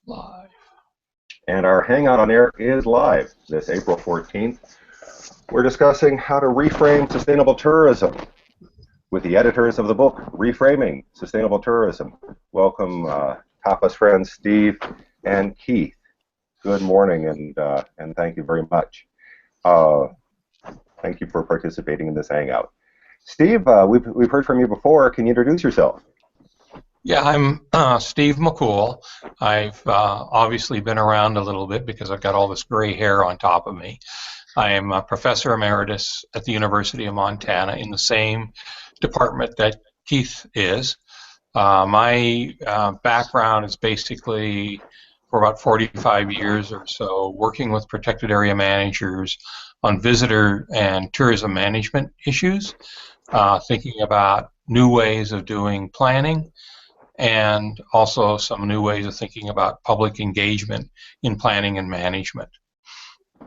Live. And our Hangout on Air is live this April 14th. We're discussing how to reframe sustainable tourism with the editors of the book, Reframing Sustainable Tourism. Welcome, TAPAS friends Steve and Keith. Good morning, and thank you very much. Thank you for participating in this Hangout. Steve, we've heard from you before. Can you introduce yourself? Yeah, I'm Steve McCool. I've obviously been around a little bit because I've got all this gray hair on top of me. I am a professor emeritus at the University of Montana in the same department that Keith is. My background is basically for about 45 years or so working with protected area managers on visitor and tourism management issues, thinking about new ways of doing planning, and also some new ways of thinking about public engagement in planning and management.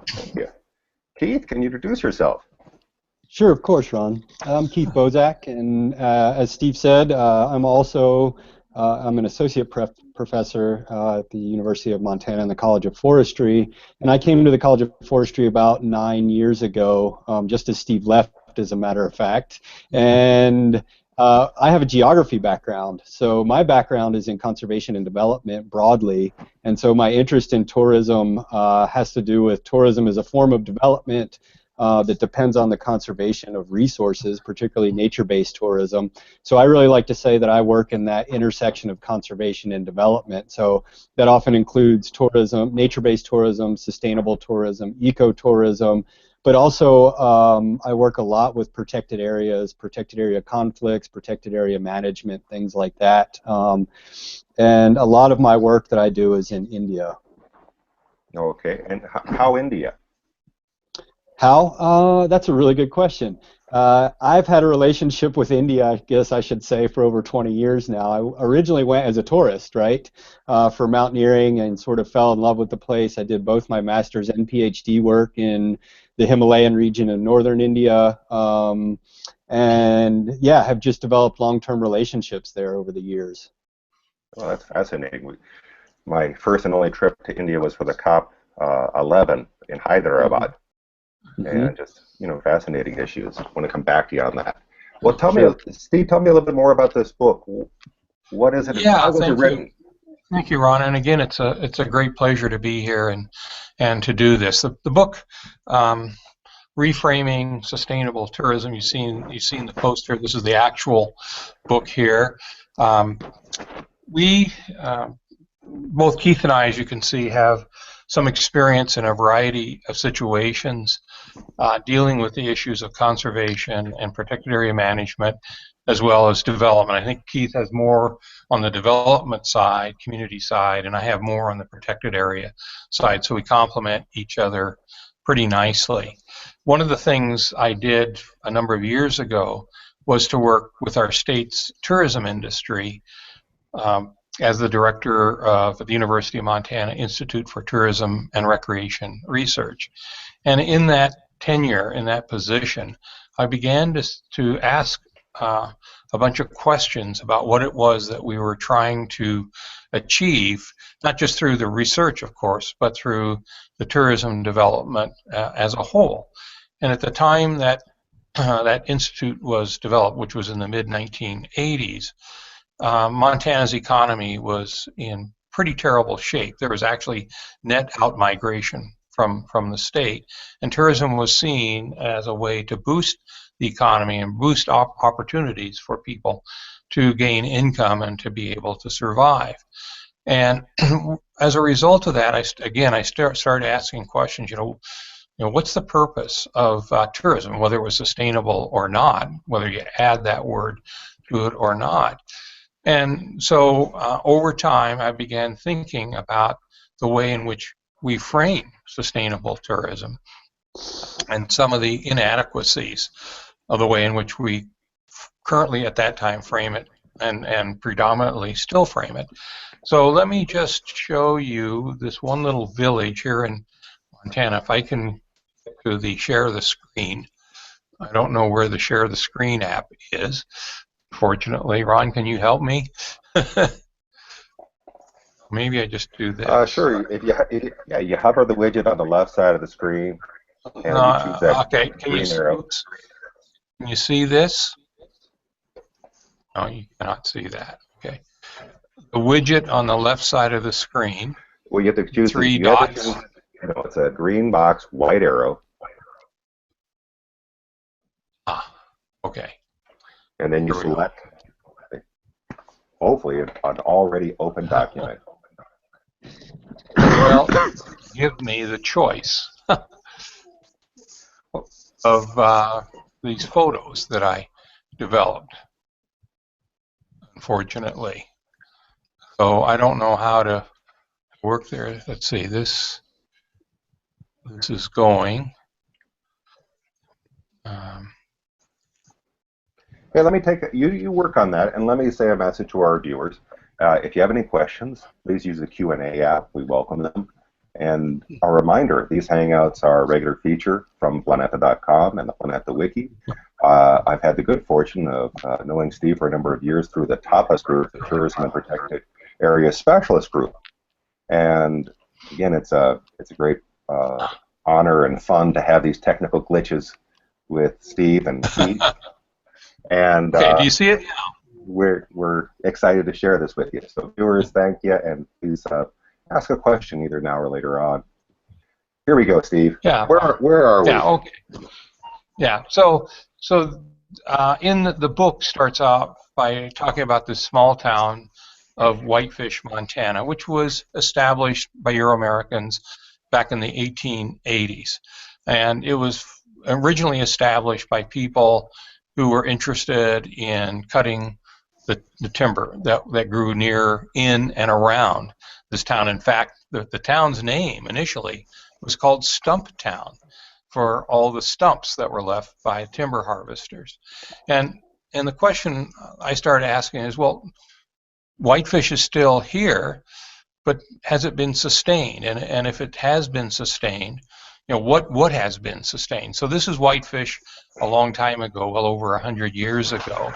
Thank you. Keith, can you introduce yourself? Sure, of course, Ron. I'm Keith Bozak, and as Steve said, I'm an associate professor at the University of Montana in the College of Forestry, and I came to the College of Forestry about 9 years ago, just as Steve left, as a matter of fact, and I have a geography background, so my background is in conservation and development broadly, and so my interest in tourism has to do with tourism as a form of development that depends on the conservation of resources, particularly nature-based tourism. So I really like to say that I work in that intersection of conservation and development. So that often includes tourism, nature-based tourism, sustainable tourism, ecotourism, but also I work a lot with protected areas, protected area conflicts, protected area management, things like that. And a lot of my work that I do is in India. Okay, and how India? How? That's a really good question. I've had a relationship with India, I guess I should say, for over 20 years now. I originally went as a tourist, right, for mountaineering, and sort of fell in love with the place. I did both my master's and PhD work in the Himalayan region in northern India, and yeah, have just developed long-term relationships there over the years. Well, that's fascinating. My first and only trip to India was for the COP11 in Hyderabad. And just, fascinating issues. I want to come back to you on that. Well, tell me, Steve, tell me a little bit more about this book. What is it? Yeah, how was it written? Thank you, Ron. And again, it's a great pleasure to be here and to do this. The book, Reframing Sustainable Tourism. You've seen the poster. This is the actual book here. We both Keith and I, as you can see, have some experience in a variety of situations dealing with the issues of conservation and protected area management, as well as development. I think Keith has more on the development side, community side, and I have more on the protected area side, so we complement each other pretty nicely. One of the things I did a number of years ago was to work with our state's tourism industry as the director of the University of Montana Institute for Tourism and Recreation Research. And in that tenure, in that position, I began to ask a bunch of questions about what it was that we were trying to achieve, not just through the research, of course, but through the tourism development as a whole. And at the time that that institute was developed, which was in the mid-1980s, Montana's economy was in pretty terrible shape. There was actually net out-migration from the state, and tourism was seen as a way to boost the economy and boost opportunities for people to gain income and to be able to survive. And as a result of that, I started asking questions, what's the purpose of tourism, whether it was sustainable or not, whether you add that word to it or not. And so over time, I began thinking about the way in which we frame sustainable tourism and some of the inadequacies of the way in which we currently at that time frame it and predominantly still frame it. So let me just show you this one little village here in Montana. If I can get to the share the screen. I don't know where the share the screen app is. Fortunately, Ron, can you help me? Maybe I just do this. Sure. Yeah, you hover the widget on the left side of the screen, and you choose that Okay, green arrow. can you see this? No, you cannot see that. Okay. The widget on the left side of the screen, Well, you have to choose three dots. It's a green box, white arrow. Ah, okay. And then you select, hopefully, an already open document. Well, give me the choice of these photos that I developed, unfortunately. So I don't know how to work there. Let's see, this is going. Okay, let me take you work on that, and let me say a message to our viewers. If you have any questions, please use the Q&A app. We welcome them. And a reminder, these Hangouts are a regular feature from Planeta.com and the Planeta Wiki. I've had the good fortune of knowing Steve for a number of years through the TAPAS group, the Tourism and Protected Area Specialist Group. And again, it's a great honor and fun to have these technical glitches with Steve and Keith. And okay, do you see it? We're excited to share this with you. So viewers, thank you, and please ask a question either now or later on. Here we go, Steve. Yeah. Where are we? Yeah. Okay. Yeah. So in the book starts out by talking about this small town of Whitefish, Montana, which was established by Euro-Americans back in the 1880s, and it was originally established by people who were interested in cutting the timber that grew near, in, and around this town. In fact, the town's name initially was called Stump Town, for all the stumps that were left by timber harvesters. And the question I started asking is, well, Whitefish is still here, but has it been sustained? And if it has been sustained, what has been sustained? So this is Whitefish a long time ago, well over 100 years ago,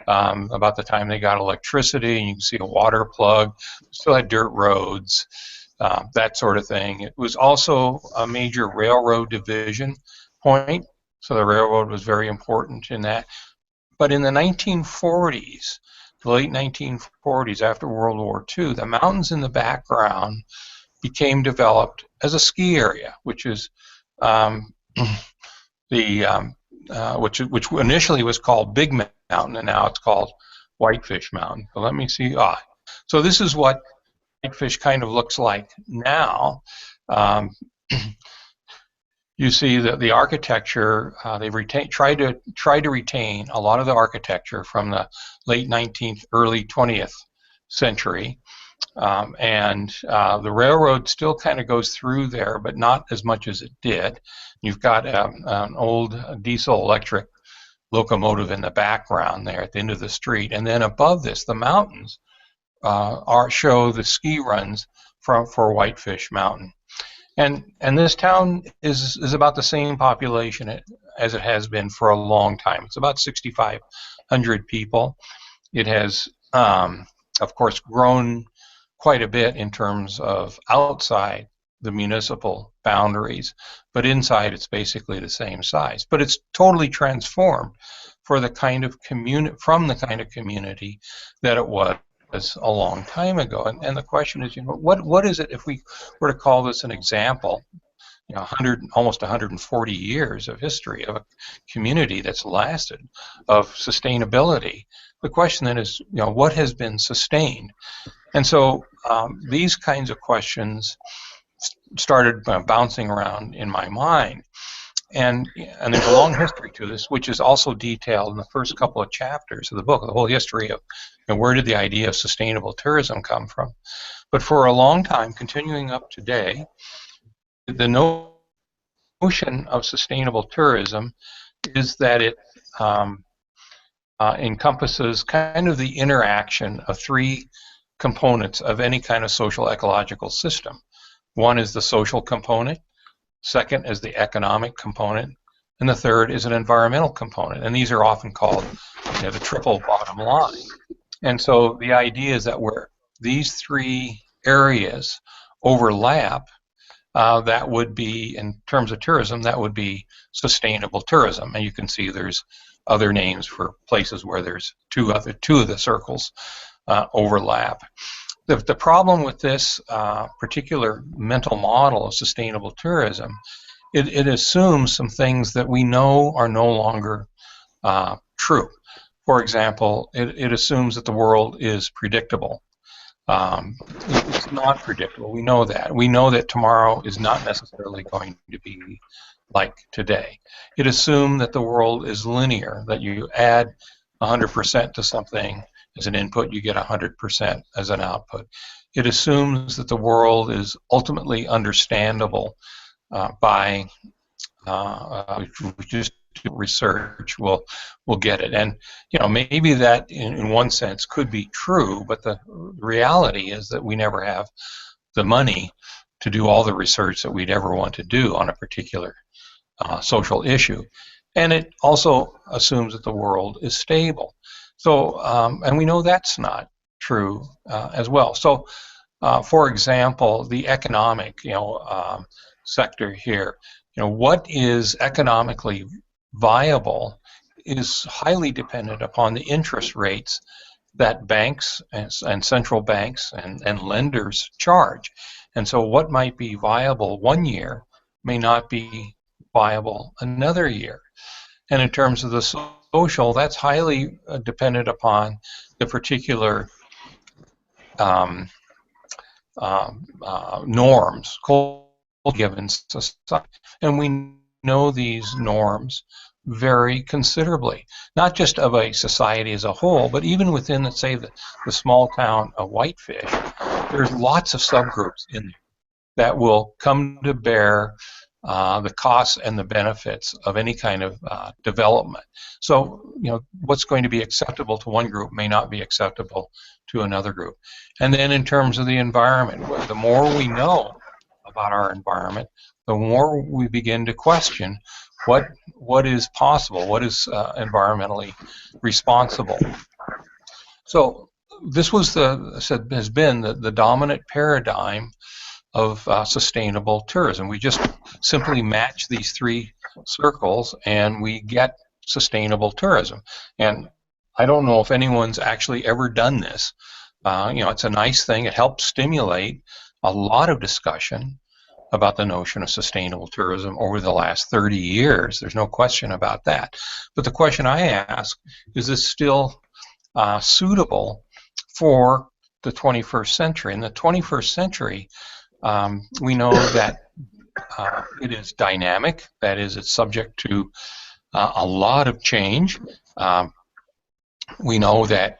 about the time they got electricity, and you can see a water plug, still had dirt roads, that sort of thing. It was also a major railroad division point, so the railroad was very important in that. But in the 1940s, the late 1940s, after World War II, the mountains in the background became developed as a ski area, which is which initially was called Big Mountain, and now it's called Whitefish Mountain. So let me see. So this is what Whitefish kind of looks like now. You see that the architecture, they've tried to retain a lot of the architecture from the late 19th, early 20th century. The railroad still kind of goes through there, but not as much as it did. You've got an old diesel electric locomotive in the background there at the end of the street. And then above this, the mountains show the ski runs for Whitefish Mountain. And this town is about the same population as it has been for a long time. It's about 6,500 people. It has, of course, grown quite a bit in terms of outside the municipal boundaries, but inside it's basically the same size. But it's totally transformed for the kind of from the kind of community that it was a long time ago. And the question is, what is it, if we were to call this an example, almost 140 years of history of a community that's lasted, of sustainability. The question then is, what has been sustained? And so these kinds of questions started bouncing around in my mind. And there's a long history to this, which is also detailed in the first couple of chapters of the book, the whole history of where did the idea of sustainable tourism come from. But for a long time, continuing up today, the notion of sustainable tourism is that it encompasses kind of the interaction of three components of any kind of social ecological system. One is the social component, second is the economic component, and the third is an environmental component. And these are often called the triple bottom line. And so the idea is that where these three areas overlap, that would be, in terms of tourism, that would be sustainable tourism. And you can see there's other names for places where there's two of the circles overlap. The problem with this particular mental model of sustainable tourism, it assumes some things that we know are no longer true. For example, it assumes that the world is predictable. It's not predictable. We know that. We know that tomorrow is not necessarily going to be like today. It assumes that the world is linear, that you add 100% to something as an input, you get 100% as an output. It assumes that the world is ultimately understandable by just research will get it. And maybe that in one sense could be true, but the reality is that we never have the money to do all the research that we'd ever want to do on a particular social issue. And it also assumes that the world is stable. So, and we know that's not true as well. So, for example, the economic sector here, what is economically viable is highly dependent upon the interest rates that banks and central banks and lenders charge. And so what might be viable one year may not be viable another year. And in terms of the social, that's highly dependent upon the particular norms given society. And we know these norms vary considerably, not just of a society as a whole, but even within, let's say, the small town of Whitefish, there's lots of subgroups in there that will come to bear the costs and the benefits of any kind of development. So, what's going to be acceptable to one group may not be acceptable to another group. And then in terms of the environment, the more we know about our environment, the more we begin to question what is possible, what is environmentally responsible. So this was has been the dominant paradigm of sustainable tourism. We just simply match these three circles and we get sustainable tourism. And I don't know if anyone's actually ever done this. It's a nice thing. It helps stimulate a lot of discussion about the notion of sustainable tourism over the last 30 years. There's no question about that. But the question I ask, is this still suitable for the 21st century? In the 21st century, we know that it is dynamic. That is, it's subject to a lot of change. We know that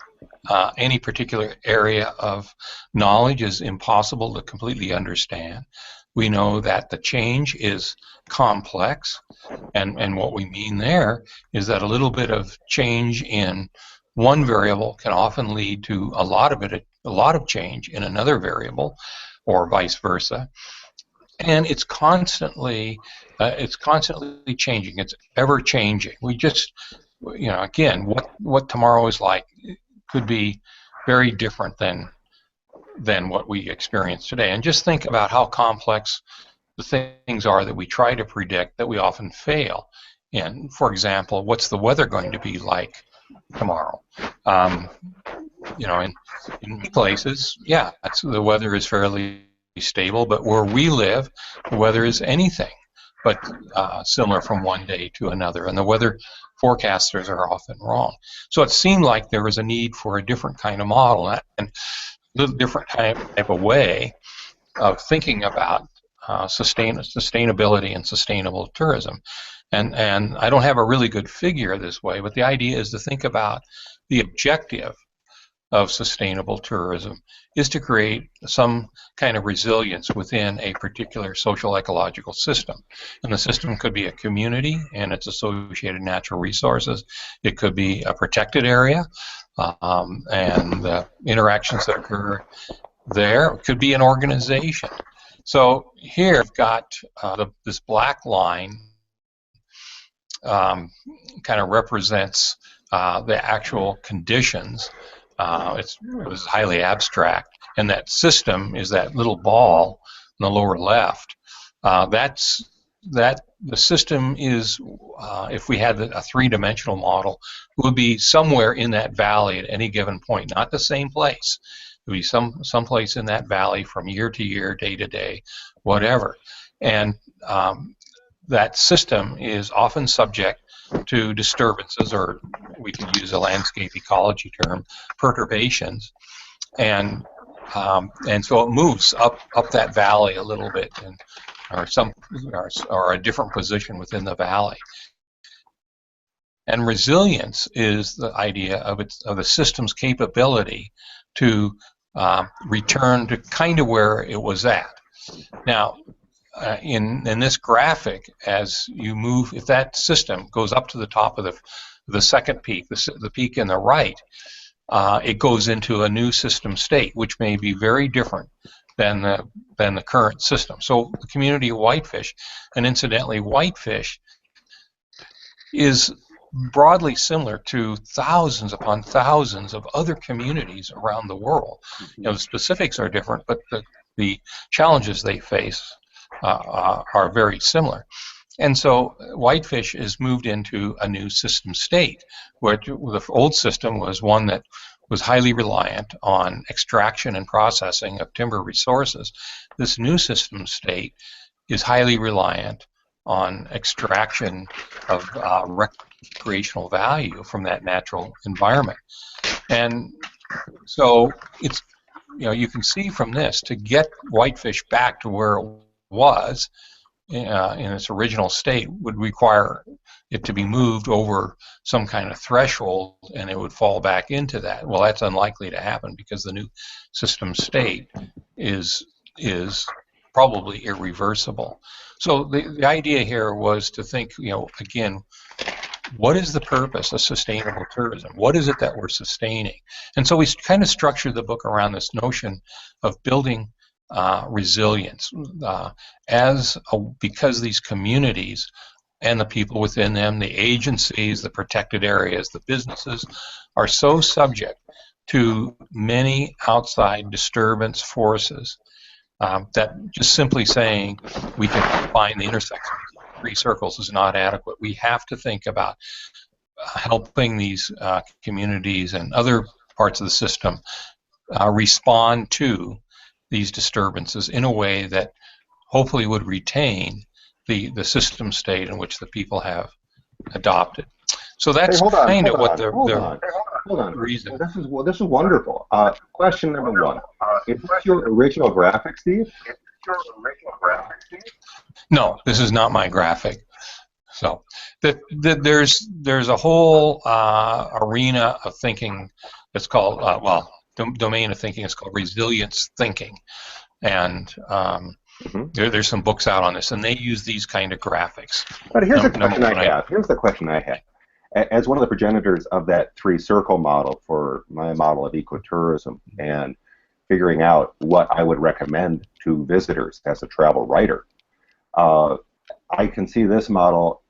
any particular area of knowledge is impossible to completely understand. We know that the change is complex, and what we mean there is that a little bit of change in one variable can often lead to a lot of change in another variable, or vice versa. And it's constantly changing. It's ever changing. We just, again, what tomorrow is like could be very different than what we experience today. And just think about how complex the things are that we try to predict that we often fail in. For example, what's the weather going to be like tomorrow? In many places, yeah, the weather is fairly stable, but where we live, the weather is anything but similar from one day to another, and the weather forecasters are often wrong. So it seemed like there was a need for a different kind of model and a little different type of way of thinking about sustainability and sustainable tourism. And I don't have a really good figure this way, but the idea is to think about the objective of sustainable tourism is to create some kind of resilience within a particular social ecological system. And the system could be a community and its associated natural resources. It could be a protected area and the interactions that occur there. It could be an organization. So here I've got this black line kind of represents the actual conditions. It was highly abstract. And that system is that little ball in the lower left. The system is, if we had a three-dimensional model, it would be somewhere in that valley at any given point, not the same place. It would be someplace in that valley from year to year, day to day, whatever. And that system is often subject to disturbances, or we could use a landscape ecology term, perturbations, and so it moves up that valley a little bit, or a different position within the valley. And resilience is the idea of the system's capability to return to kind of where it was at. Now, in this graphic, as you move, if that system goes up to the top of the second peak, the peak in the right, it goes into a new system state, which may be very different than the current system. So the community of Whitefish, and incidentally, Whitefish is broadly similar to thousands upon thousands of other communities around the world. The specifics are different, but the challenges they face are very similar. And so Whitefish is moved into a new system state, where the old system was one that was highly reliant on extraction and processing of timber resources. This new system state is highly reliant on extraction of recreational value from that natural environment. And so it's, you can see from this, to get Whitefish back to where it was in its original state would require it to be moved over some kind of threshold, and it would fall back into that. Well, that's unlikely to happen because the new system state is probably irreversible. So the idea here was to think, again, what is the purpose of sustainable tourism? What is it that we're sustaining? And so we kind of structured the book around this notion of building resilience, because these communities and the people within them, the agencies, the protected areas, the businesses, are so subject to many outside disturbance forces that just simply saying we can find the intersection of three circles is not adequate. We have to think about helping these communities and other parts of the system respond to these disturbances in a way that hopefully would retain the system state in which the people have adopted. So that's kind of what the reason. This is wonderful. Question number one: is this your original graphic, Steve? No, this is not my graphic. So there's a whole arena of thinking that's called domain of thinking is called resilience thinking, and there's some books out on this, and they use these kind of graphics. But here's the question I have. Here's the question I have. As one of the progenitors of that three-circle model for my model of ecotourism, and figuring out what I would recommend to visitors as a travel writer, I can see this model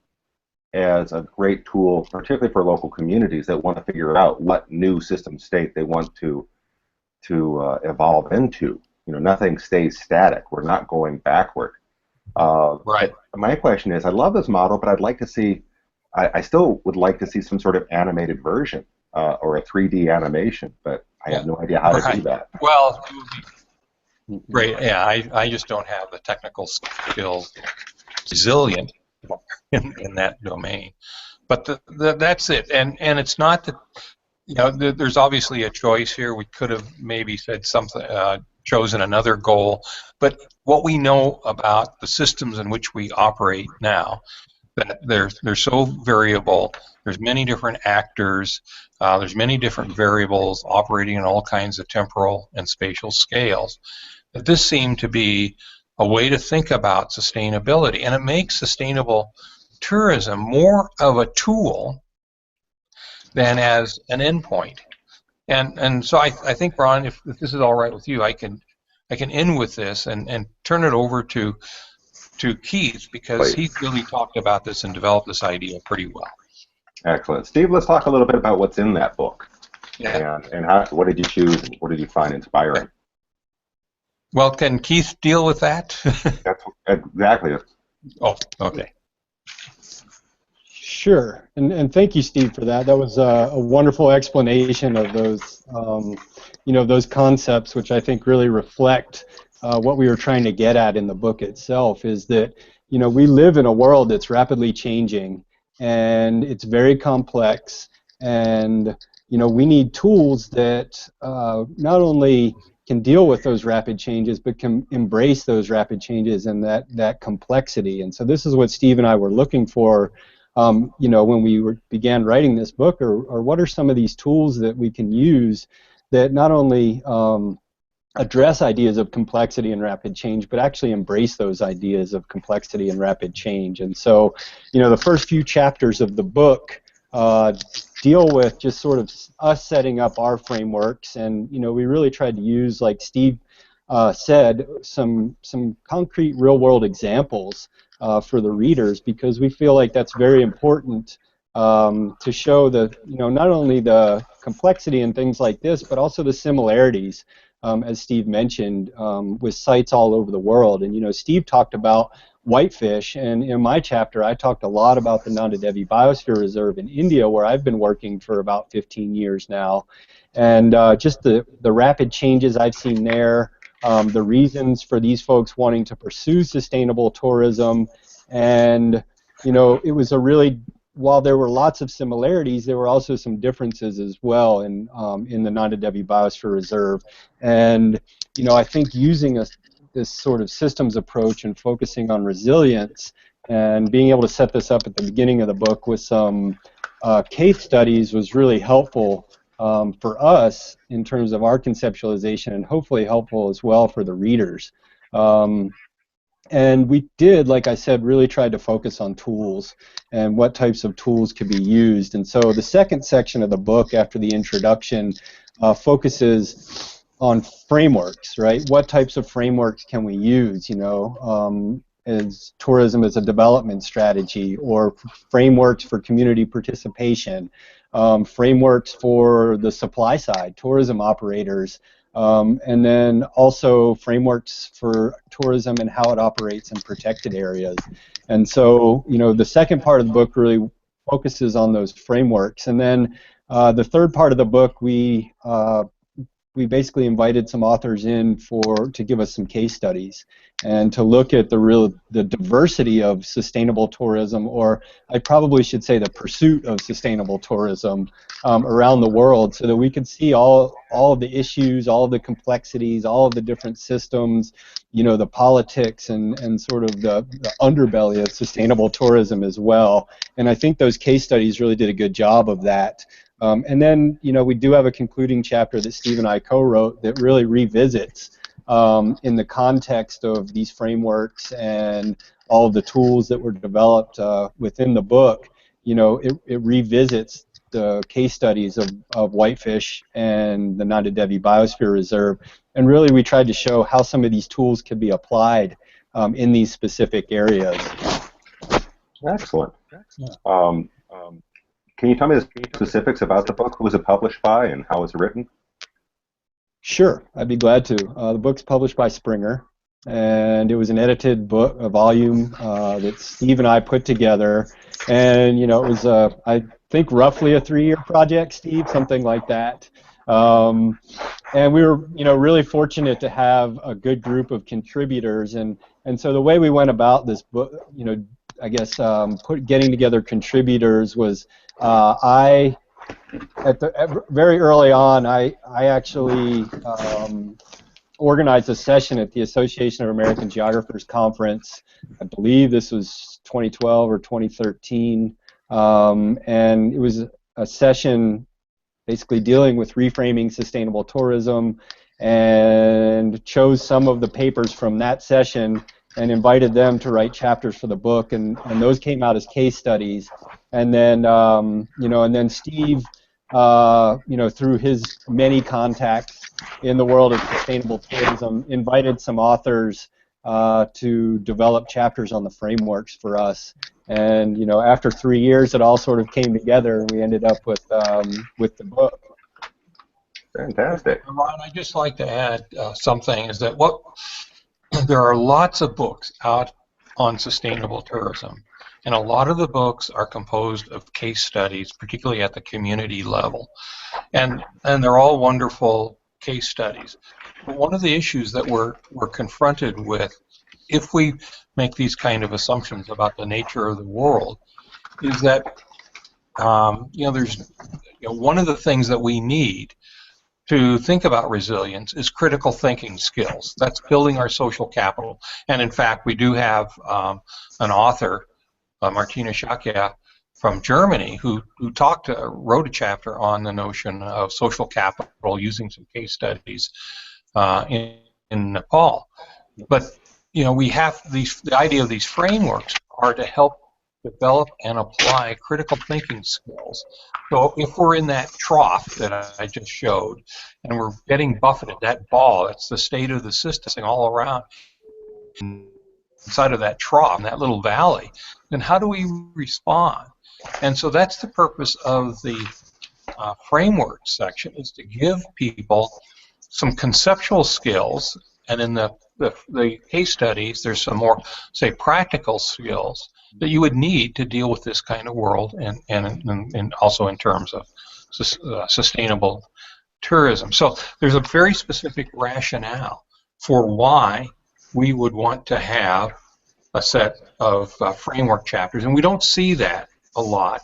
as a great tool, particularly for local communities that want to figure out what new system state they want to evolve into. Nothing stays static. We're not going backward. Right. My question is, I love this model, but I'd like to see, I still would like to see some sort of animated version or a 3D animation, but I have no idea how to do that. Well, it would be great. Yeah, I just don't have the technical skills resilient in that domain. But that's it. And it's not that, there's obviously a choice here. We could have maybe said something, chosen another goal, but what we know about the systems in which we operate now, that they're so variable. There's many different actors. There's many different variables operating in all kinds of temporal and spatial scales. That this seemed to be a way to think about sustainability, and it makes sustainable tourism more of a tool than as an endpoint. And so I think, Ron, if this is all right with you, I can end with this and turn it over to Keith, because he really talked about this and developed this idea pretty well. Excellent. Steve, let's talk a little bit about what's in that book. Yeah. And what did you choose and what did you find inspiring? Well, can Keith deal with that? That's exactly. Oh, okay. Sure, and thank you, Steve, for that. That was a wonderful explanation of those, those concepts, which I think really reflect what we were trying to get at in the book itself. Is that we live in a world that's rapidly changing, and it's very complex, and we need tools that not only can deal with those rapid changes, but can embrace those rapid changes and that complexity. And so this is what Steve and I were looking for. When we began writing this book, or what are some of these tools that we can use that not only address ideas of complexity and rapid change, but actually embrace those ideas of complexity and rapid change. And so, the first few chapters of the book deal with just sort of us setting up our frameworks, and we really tried to use, like Steve said, some concrete real-world examples for the readers, because we feel like that's very important to show not only the complexity and things like this, but also the similarities, as Steve mentioned, with sites all over the world. And Steve talked about Whitefish, and in my chapter I talked a lot about the Nanda Devi Biosphere Reserve in India, where I've been working for about 15 years now, and just the rapid changes I've seen there, the reasons for these folks wanting to pursue sustainable tourism. And it was while there were lots of similarities, there were also some differences as well in the Nanda Devi Biosphere Reserve. And I think using this sort of systems approach and focusing on resilience, and being able to set this up at the beginning of the book with some case studies was really helpful for us in terms of our conceptualization, and hopefully helpful as well for the readers. And we did, like I said, really tried to focus on tools and what types of tools could be used. And so the second section of the book, after the introduction, focuses on frameworks, right? What types of frameworks can we use, as tourism as a development strategy, or frameworks for community participation, frameworks for the supply side, tourism operators, and then also frameworks for tourism and how it operates in protected areas. And so, the second part of the book really focuses on those frameworks. And then the third part of the book, we basically invited some authors in to give us some case studies and to look at the diversity of sustainable tourism, or I probably should say the pursuit of sustainable tourism around the world, so that we could see all of the issues, all of the complexities, all of the different systems, the politics and sort of the underbelly of sustainable tourism as well. And I think those case studies really did a good job of that. And then, we do have a concluding chapter that Steve and I co-wrote that really revisits, in the context of these frameworks and all of the tools that were developed within the book. It revisits the case studies of Whitefish and the Nanda Devi Biosphere Reserve, and really we tried to show how some of these tools could be applied in these specific areas. Excellent. Can you tell me the specifics about the book? Who was it published by and how it was written? Sure, I'd be glad to. The book's published by Springer, and it was an edited book, a volume that Steve and I put together. And it was, I think, roughly a 3-year project, Steve, something like that. And we were, really fortunate to have a good group of contributors. And so the way we went about this book, I guess getting together contributors was, very early on, I actually organized a session at the Association of American Geographers Conference. I believe this was 2012 or 2013, and it was a session basically dealing with reframing sustainable tourism, and chose some of the papers from that session and invited them to write chapters for the book, and those came out as case studies. And then, and then Steve, through his many contacts in the world of sustainable tourism, invited some authors to develop chapters on the frameworks for us. And after 3 years, it all sort of came together, and we ended up with the book. Fantastic. Ron, I'd just like to add something, is that there are lots of books out on sustainable tourism, and a lot of the books are composed of case studies, particularly at the community level, and they're all wonderful case studies. But one of the issues that we're confronted with, if we make these kind of assumptions about the nature of the world, is that there's one of the things that we need to think about resilience is critical thinking skills. That's building our social capital. And in fact, we do have an author, Martina Schakia, from Germany, who wrote a chapter on the notion of social capital using some case studies in Nepal. But we have the idea of these frameworks are to help develop and apply critical thinking skills. So if we're in that trough that I just showed, and we're getting buffeted, that ball, that's the state of the system all around inside of that trough, that little valley, then how do we respond? And so that's the purpose of the framework section, is to give people some conceptual skills, and in the case studies, there's some more, say, practical skills that you would need to deal with this kind of world, and also in terms of sustainable tourism. So there's a very specific rationale for why we would want to have a set of framework chapters, and we don't see that a lot,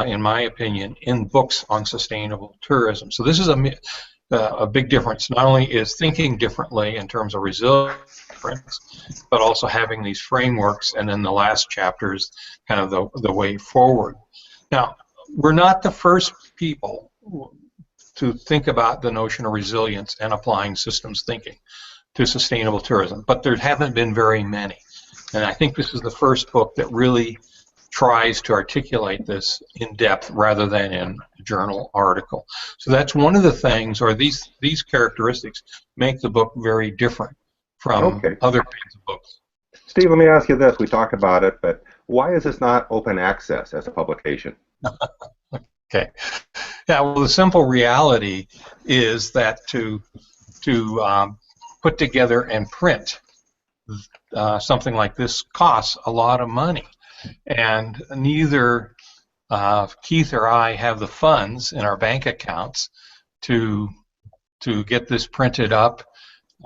in my opinion, in books on sustainable tourism. So this is a big difference. Not only is thinking differently in terms of resilience, but also having these frameworks, and then the last chapter is kind of the way forward. Now, we're not the first people to think about the notion of resilience and applying systems thinking to sustainable tourism, but there haven't been very many. And I think this is the first book that really tries to articulate this in depth rather than in a journal article. So that's one of the things, or these characteristics make the book very different from other kinds of books. Steve, let me ask you this. We talked about it, but why is this not open access as a publication? Okay. Yeah, well, the simple reality is that to put together and print something like this costs a lot of money. And neither Keith or I have the funds in our bank accounts to get this printed up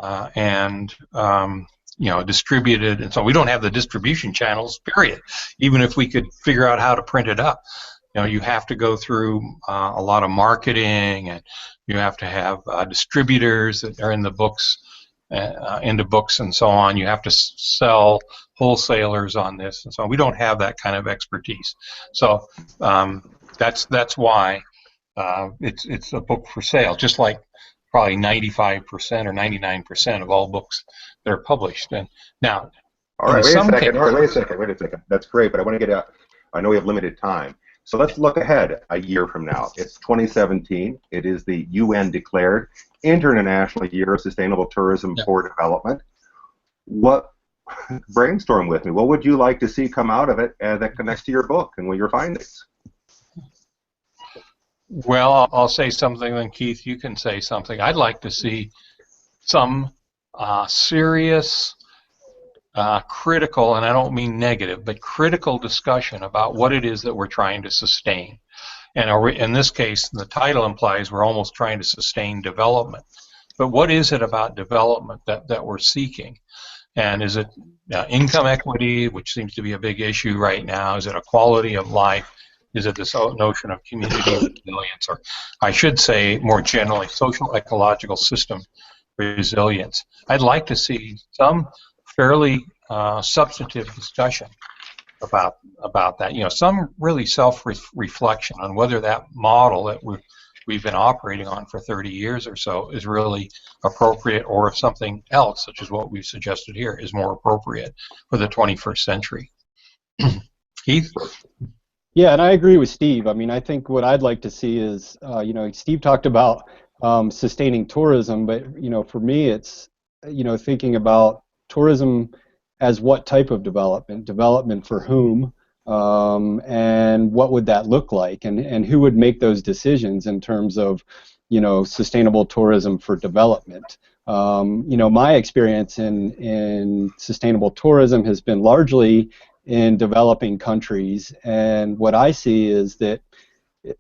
and distributed, and so we don't have the distribution channels, period. Even if we could figure out how to print it up, you have to go through a lot of marketing, and you have to have distributors that are in the books, into books, and so on. You have to sell wholesalers on this, and so on. We don't have that kind of expertise. So that's why it's a book for sale, just like probably 95% or 99% of all books that are published. And now, all right, wait a second. That's great, but I want to get out. I know we have limited time, so let's look ahead a year from now. It's 2017. It is the UN declared International Year of Sustainable Tourism for Development. Brainstorm with me. What would you like to see come out of it that connects to your book and what your findings? Well, I'll say something, then Keith, you can say something. I'd like to see some serious, critical, and I don't mean negative, but critical discussion about what it is that we're trying to sustain. And in this case, the title implies we're almost trying to sustain development. But what is it about development that we're seeking? And is it income equity, which seems to be a big issue right now? Is it a quality of life? Is it this notion of community resilience, or I should say more generally, social ecological system resilience? I'd like to see some fairly substantive discussion about that. Some really self-reflection on whether that model that we've been operating on for 30 years or so is really appropriate, or if something else, such as what we've suggested here, is more appropriate for the 21st century. Keith? Yeah, and I agree with Steve. I mean, I think what I'd like to see is, Steve talked about sustaining tourism, but, for me it's, thinking about tourism as what type of development for whom, and what would that look like, and who would make those decisions in terms of, sustainable tourism for development. My experience in sustainable tourism has been largely in developing countries, and what I see is that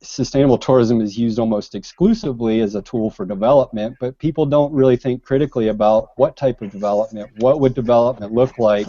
sustainable tourism is used almost exclusively as a tool for development, but people don't really think critically about what type of development, what would development look like,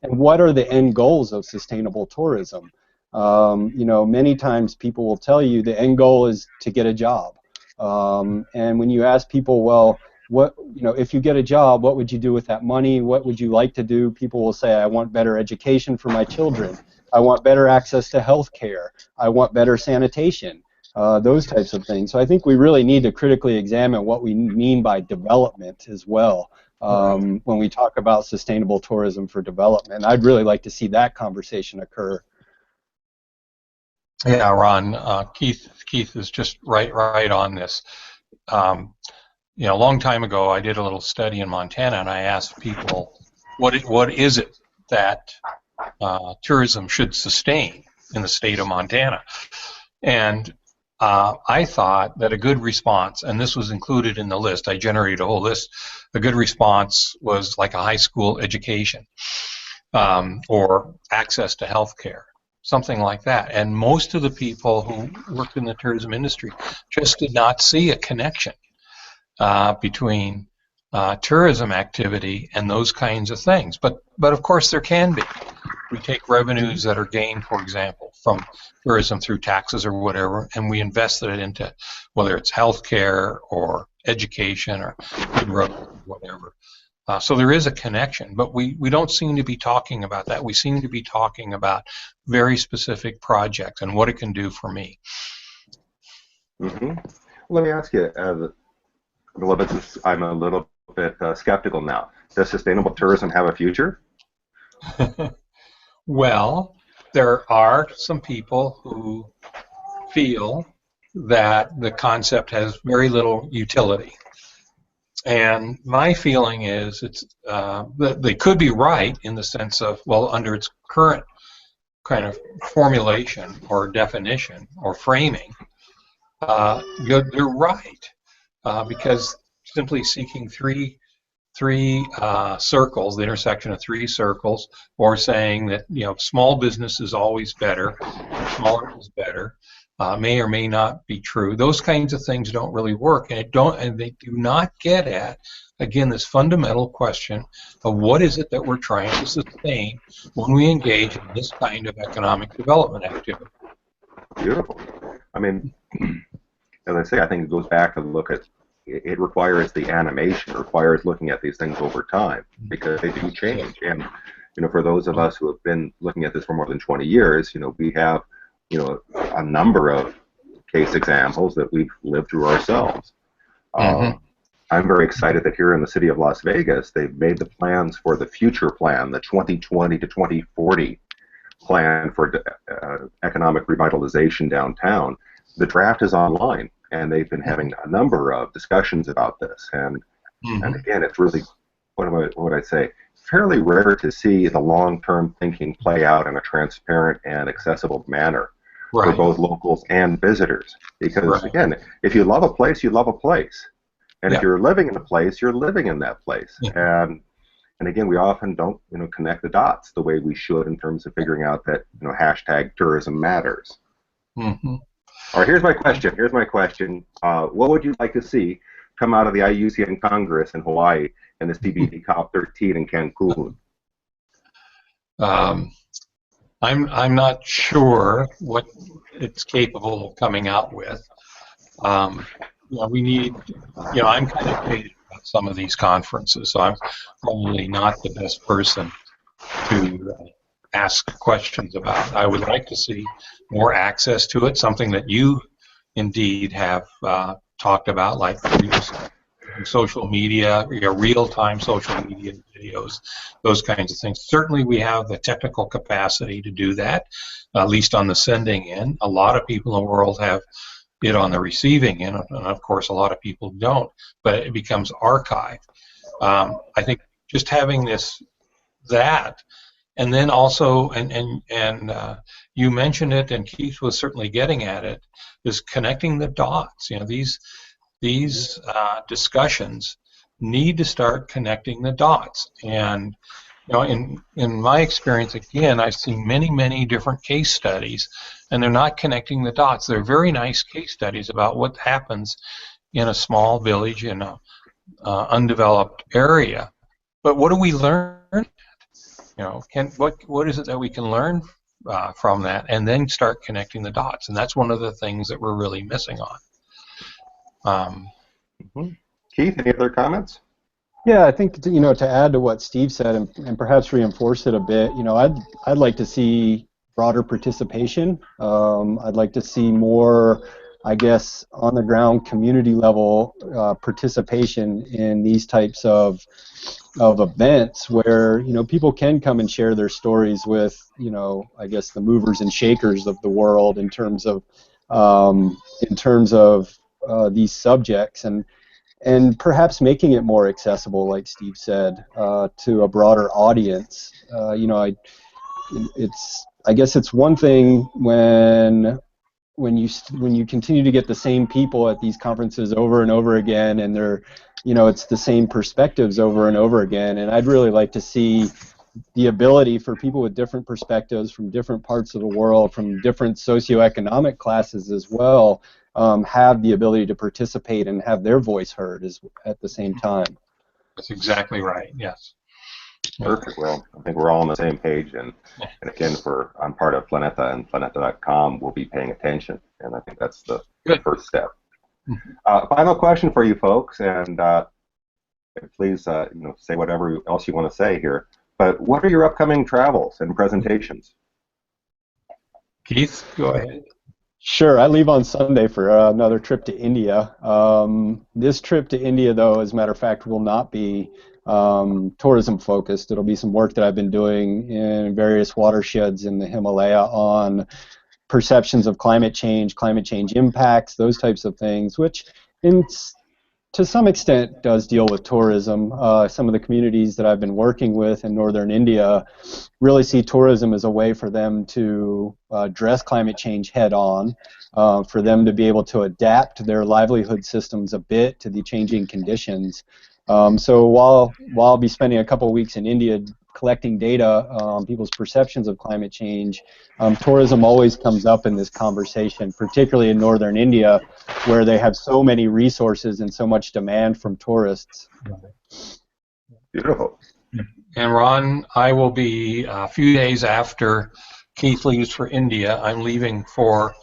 and what are the end goals of sustainable tourism. Many times people will tell you the end goal is to get a job. And when you ask people, well, if you get a job, what would you do with that money? What would you like to do? People will say, I want better education for my children. I want better access to health care. I want better sanitation, those types of things. So I think we really need to critically examine what we mean by development as well when we talk about sustainable tourism for development. I'd really like to see that conversation occur. Yeah, Ron, Keith is just right on this. A long time ago, I did a little study in Montana, and I asked people, what is it that tourism should sustain in the state of Montana? And I thought that a good response, and this was included in the list, I generated a whole list, a good response was like a high school education or access to health care, something like that. And most of the people who worked in the tourism industry just did not see a connection between tourism activity and those kinds of things. But of course there can be. We take revenues that are gained, for example, from tourism through taxes or whatever, and we invested it into whether it's healthcare or education or good roads or whatever. So there is a connection, but we don't seem to be talking about that. We seem to be talking about very specific projects and what it can do for me. Mm-hmm. Let me ask you, I'm a little bit skeptical now. Does sustainable tourism have a future? Well, there are some people who feel that the concept has very little utility. And my feeling is that they could be right in the sense of, well, under its current kind of formulation or definition or framing, they're right. Because simply seeking three circles, the intersection of three circles, or saying that small business is always better, smaller is better, may or may not be true. Those kinds of things don't really work, and they do not get at, again, this fundamental question of what is it that we're trying to sustain when we engage in this kind of economic development activity. Beautiful. I mean, as I say, I think it goes back to look at. It requires the animation, requires looking at these things over time, because they do change. And for those of us who have been looking at this for more than 20 years, we have a number of case examples that we've lived through ourselves. I'm very excited that here in the city of Las Vegas, they've made the plans for the future plan, the 2020 to 2040 plan for economic revitalization downtown. The draft is online, and they've been having a number of discussions about this. And again, it's really, what would I say, fairly rare to see the long-term thinking play out in a transparent and accessible manner for both locals and visitors. Because again, if you love a place, you love a place. And if you're living in a place, you're living in that place. And again, we often don't connect the dots the way we should in terms of figuring out that hashtag tourism matters. All right, here's my question. What would you like to see come out of the IUCN Congress in Hawaii and the CBD COP13 in Cancun? I'm not sure what it's capable of coming out with. We need, I'm kind of jaded about some of these conferences, so I'm probably not the best person to ask questions about. I would like to see more access to it, something that you indeed have talked about, like social media, real-time social media videos, those kinds of things. Certainly we have the technical capacity to do that, at least on the sending end. A lot of people in the world have it on the receiving end, and of course a lot of people don't, but it becomes archived. I think just having that, and then also, and you mentioned it, and Keith was certainly getting at it, is connecting the dots. these discussions need to start connecting the dots. And in my experience, again, I've seen many different case studies, and they're not connecting the dots. They're very nice case studies about what happens in a small village in a undeveloped area. But what do we learn? What is it that we can learn from that, and then start connecting the dots? And that's one of the things that we're really missing on. Keith, any other comments? Yeah, I think to add to what Steve said and perhaps reinforce it a bit, I'd like to see broader participation. I'd like to see more, I guess, on the ground community level participation in these types of events where people can come and share their stories with I guess the movers and shakers of the world in terms of these subjects, and perhaps making it more accessible, like Steve said, to a broader audience. I guess it's one thing when you continue to get the same people at these conferences over and over again, and they're it's the same perspectives over and over again. And I'd really like to see the ability for people with different perspectives from different parts of the world, from different socioeconomic classes as well, have the ability to participate and have their voice heard at the same time. That's exactly right. Yes. Perfect. Well, I think we're all on the same page, and again, I'm part of Planeta, and Planeta.com will be paying attention, and I think that's the first step. Final question for you folks, and please, say whatever else you want to say here. But what are your upcoming travels and presentations? Keith, go ahead. Sure, I leave on Sunday for another trip to India. This trip to India, though, as a matter of fact, will not be tourism focused. It'll be some work that I've been doing in various watersheds in the Himalaya on perceptions of climate change impacts, those types of things, which to some extent does deal with tourism. Some of the communities that I've been working with in northern India really see tourism as a way for them to address climate change head on, for them to be able to adapt their livelihood systems a bit to the changing conditions. So while I'll be spending a couple of weeks in India collecting data on people's perceptions of climate change, tourism always comes up in this conversation, particularly in northern India, where they have so many resources and so much demand from tourists. Beautiful. And Ron, I will be a few days after Keith leaves for India. I'm leaving for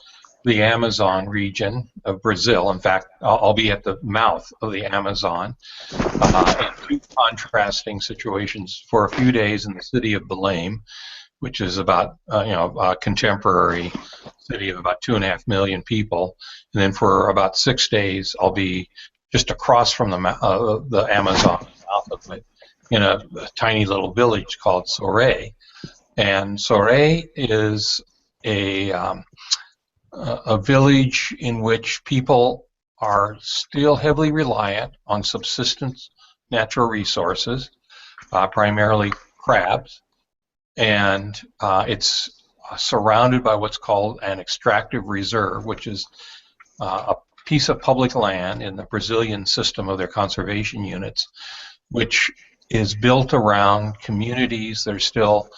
the Amazon region of Brazil. In fact, I'll be at the mouth of the Amazon in two contrasting situations for a few days in the city of Belém, which is about a contemporary city of about 2.5 million people, and then for about 6 days I'll be just across from the Amazon, south of it, in a tiny little village called Soré. And Soré is a village in which people are still heavily reliant on subsistence natural resources, primarily crabs, and it's surrounded by what's called an extractive reserve, which is a piece of public land in the Brazilian system of their conservation units, which is built around communities that are still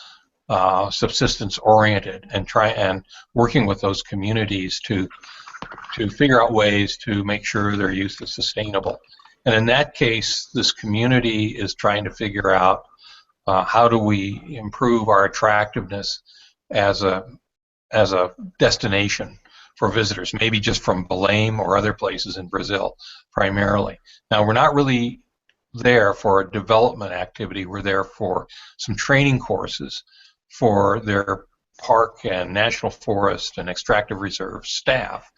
subsistence oriented, and working with those communities to figure out ways to make sure their use is sustainable. And in that case, this community is trying to figure out how do we improve our attractiveness as a destination for visitors, maybe just from Belém or other places in Brazil primarily. Now, we're not really there for a development activity. We're there for some training courses for their park and national forest and extractive reserve staff.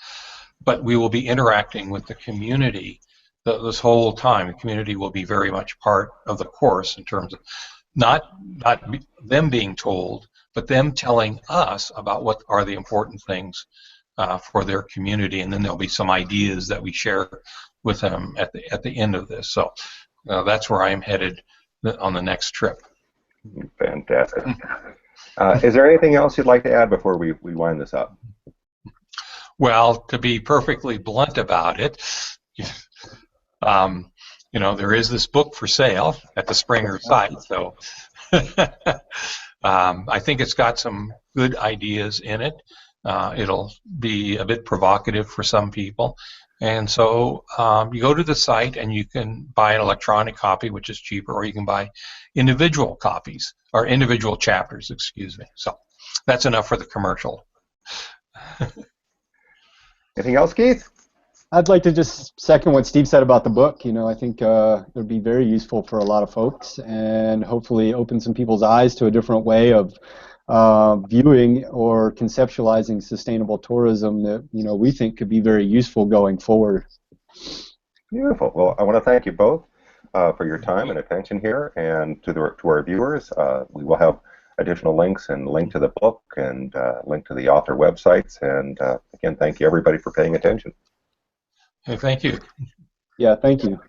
But we will be interacting with the community this whole time. The community will be very much part of the course in terms of not them being told, but them telling us about what are the important things for their community, and then there'll be some ideas that we share with them at the end of this. So that's where I'm headed on the next trip. Fantastic. Is there anything else you'd like to add before we wind this up? Well, to be perfectly blunt about it, There is this book for sale at the Springer site, so I think it's got some good ideas in it. It'll be a bit provocative for some people. And so you go to the site and you can buy an electronic copy, which is cheaper, or you can buy individual copies, or individual chapters, excuse me. So that's enough for the commercial. Anything else, Keith? I'd like to just second what Steve said about the book. I think it would be very useful for a lot of folks and hopefully open some people's eyes to a different way of viewing or conceptualizing sustainable tourism that we think could be very useful going forward. Beautiful. Well, I want to thank you both for your time and attention here, and to our viewers. We will have additional links and link to the book and link to the author websites. And again, thank you everybody for paying attention. Hey, thank you. Yeah, thank you.